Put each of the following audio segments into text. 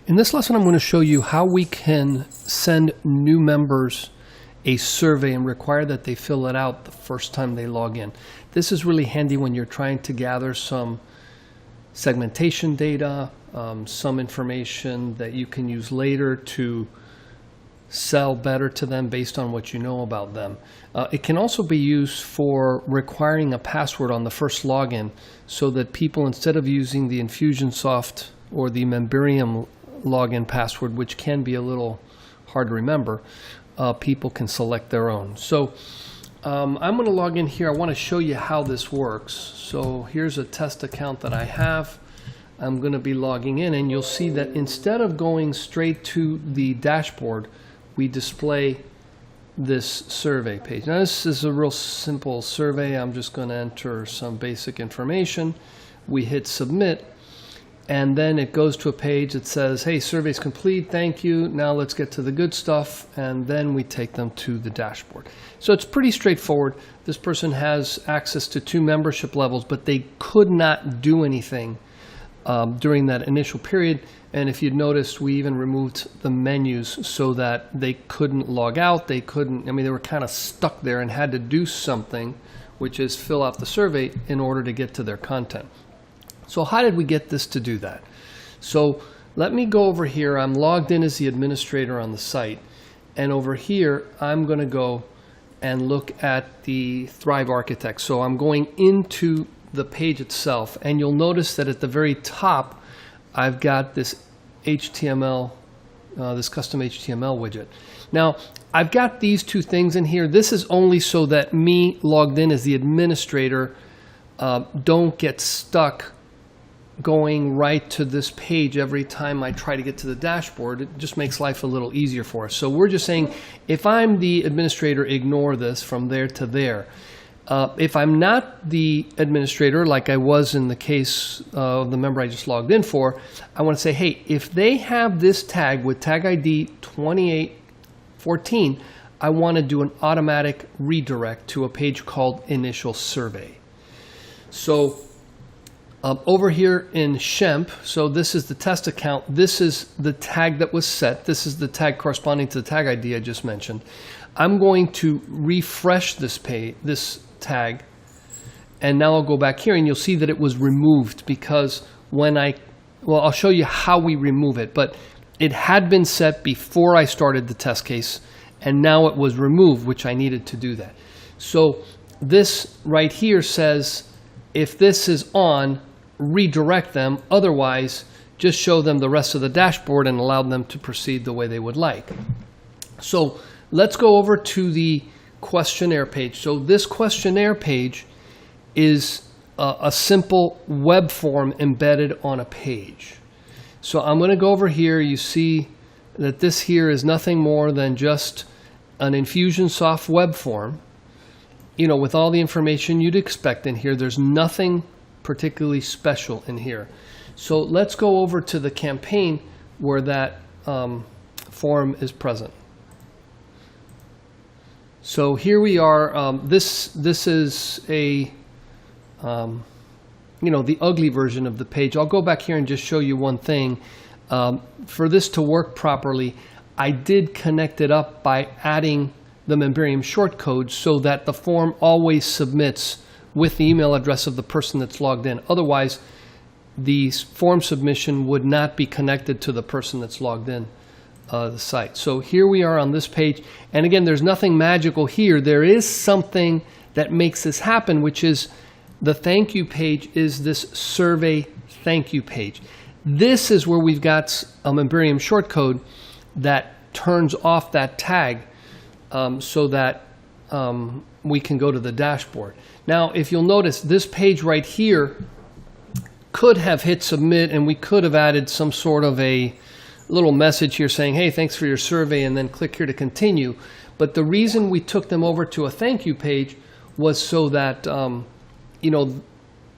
In this lesson, I'm going to show you how we can send new members a survey and require that they fill it out the first time they log in. This is really handy when you're trying to gather some segmentation data, some information that you can use later to sell better to them based on what you know about them. It can also be used for requiring a password on the first login so that people, instead of using the Infusionsoft or the Memberium login password, which can be a little hard to remember, people can select their own. So I'm going to log in here. I want to show you how this works. So here's a test account that I have. I'm going to be logging in, and you'll see that instead of going straight to the dashboard, we display this survey page. Now this is a real simple survey. I'm just going to enter some basic information. We hit submit, and then it goes to a page that says, hey, survey's complete, thank you. Now let's get to the good stuff, and then we take them to the dashboard. So it's pretty straightforward. This person has access to 2 membership levels, but they could not do anything during that initial period. And if you'd noticed, we even removed the menus so that they couldn't log out. They couldn't, they were kind of stuck there and had to do something, which is fill out the survey in order to get to their content. So how did we get this to do that? So let me go over here. I'm logged in as the administrator on the site. And over here, I'm going to go and look at the Thrive Architect. So I'm going into the page itself. And you'll notice that at the very top, I've got this HTML, this custom HTML widget. Now, I've got these 2 things in here. This is only so that me logged in as the administrator don't get stuck going right to this page every time I try to get to the dashboard. It just makes life a little easier for us. So we're just saying, if I'm the administrator, ignore this from there to there. If I'm not the administrator, like I was in the case of the member I just logged in for, I want to say, hey, if they have this tag with tag ID 2814, I want to do an automatic redirect to a page called Initial Survey. So over here in Shemp, so this is the test account. This is the tag that was set. This is the tag corresponding to the tag ID I just mentioned. I'm going to refresh this tag, and now I'll go back here, and you'll see that it was removed because I'll show you how we remove it, but it had been set before I started the test case, and now it was removed, which I needed to do that. So this right here says, if this is on, redirect them. Otherwise, just show them the rest of the dashboard and allow them to proceed the way they would like. So let's go over to the questionnaire page. So this questionnaire page is a simple web form embedded on a page. So I'm going to go over here. You see that this here is nothing more than just an Infusionsoft web form, with all the information you'd expect in here. There's nothing particularly special in here. So let's go over to the campaign where that form is present. So here we are. This is a the ugly version of the page. I'll go back here and just show you one thing. For this to work properly, I did connect it up by adding the Memberium shortcode so that the form always submits with the email address of the person that's logged in. Otherwise, the form submission would not be connected to the person that's logged in the site. So here we are on this page, and again, there's nothing magical here. There is something that makes this happen, which is the thank you page is this survey thank you page. This is where we've got a Memberium shortcode that turns off that tag so that we can go to the dashboard. Now, if you'll notice, this page right here could have hit submit, and we could have added some sort of a little message here saying, hey, thanks for your survey, and then click here to continue. But the reason we took them over to a thank you page was so that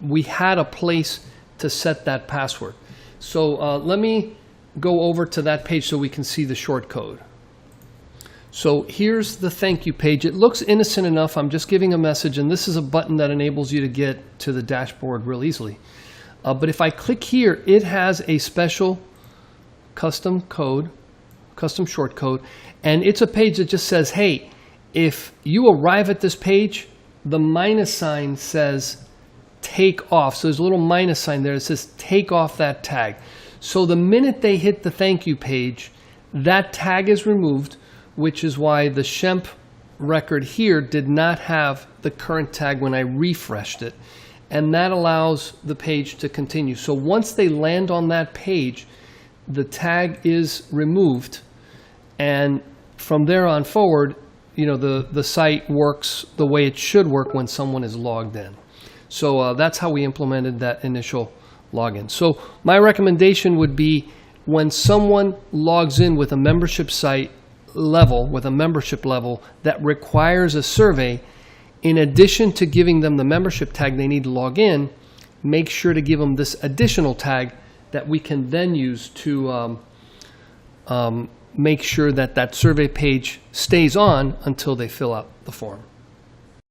we had a place to set that password. So let me go over to that page so we can see the short code. So here's the thank you page. It looks innocent enough. I'm just giving a message, and this is a button that enables you to get to the dashboard real easily. But if I click here, it has a special custom short code, and it's a page that just says, hey, if you arrive at this page, the minus sign says take off. So there's a little minus sign there that says take off that tag. So the minute they hit the thank you page, that tag is removed, which is why the Shemp record here did not have the current tag when I refreshed it. And that allows the page to continue. So once they land on that page, the tag is removed, and from there on forward, the site works the way it should work when someone is logged in. So that's how we implemented that initial login. So my recommendation would be when someone logs in with a membership site level, with a membership level that requires a survey, in addition to giving them the membership tag they need to log in, make sure to give them this additional tag that we can then use to make sure that that survey page stays on until they fill out the form.